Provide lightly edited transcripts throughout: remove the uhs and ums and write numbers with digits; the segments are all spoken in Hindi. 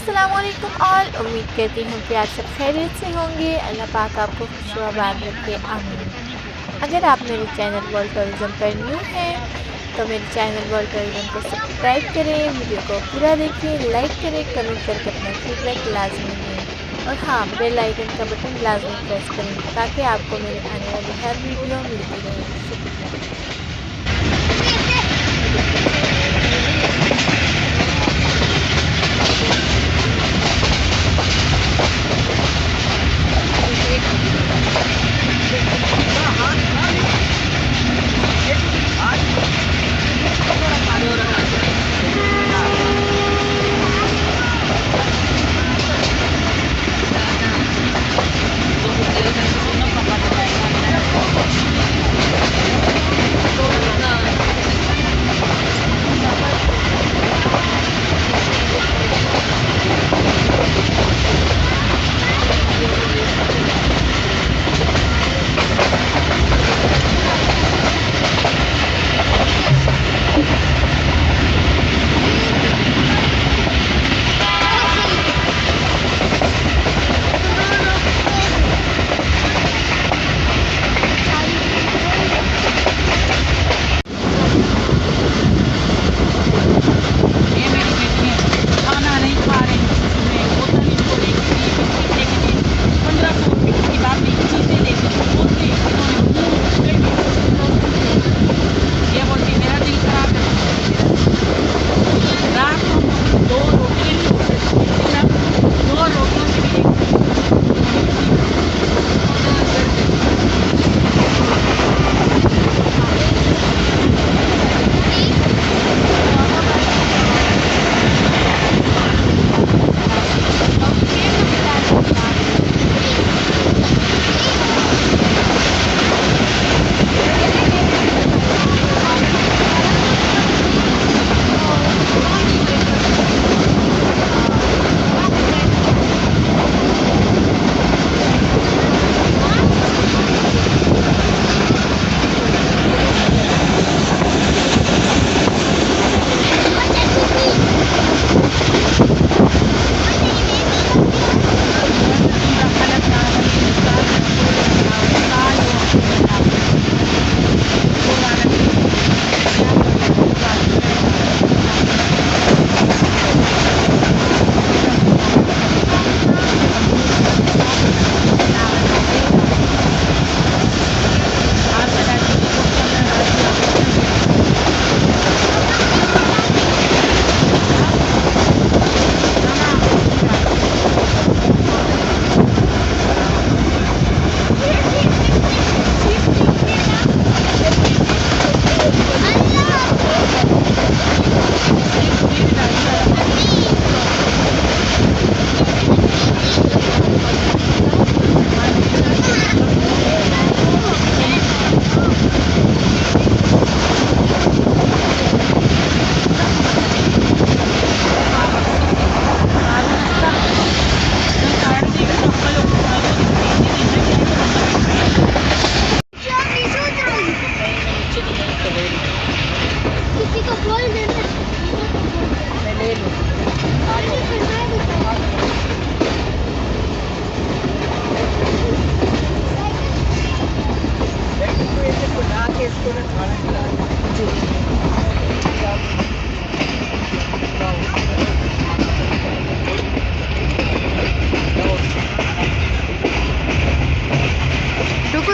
अस्सलामुअलैकुम ऑल। उम्मीद करती हूँ कि आप सब खैरियत से होंगे। अल्लाह पाक आपको खुशआबाद रखे, आमीन। अगर आप मेरे चैनल वर्ल्ड टूरिज़्म पर न्यू हैं तो मेरे चैनल वर्ल्ड टूरिज़्म को सब्सक्राइब करें, वीडियो को पूरा देखें, लाइक करें, कमेंट करके अपना फीडबैक लाजमी दें और हाँ, बेल आइकन का बटन लाजमी प्रेस करें ताकि आपको मेरी आने वाली हर वीडियो मिलती रहे। शुक्रिया।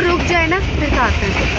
रुक जाए ना फिर खाते हैं।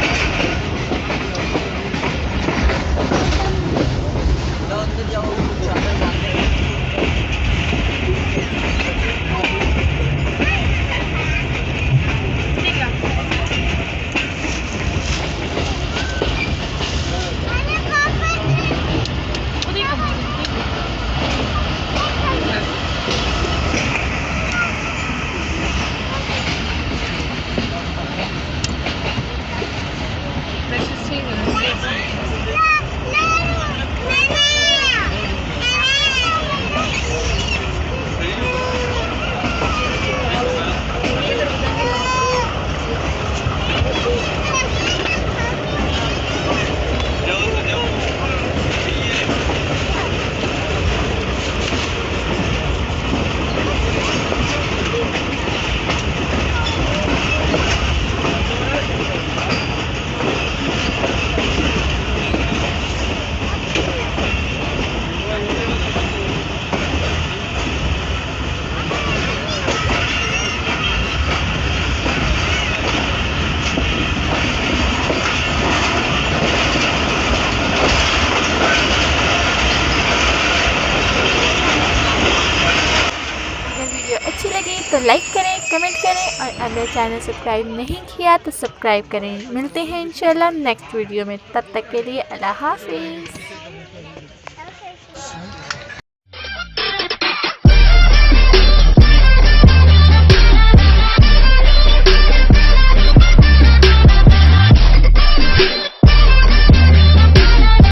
तो लाइक करें, कमेंट करें और अगर चैनल सब्सक्राइब नहीं किया तो सब्सक्राइब करें। मिलते हैं इंशाल्लाह नेक्स्ट वीडियो में, तब तक के लिए अल्लाह हाफिज़।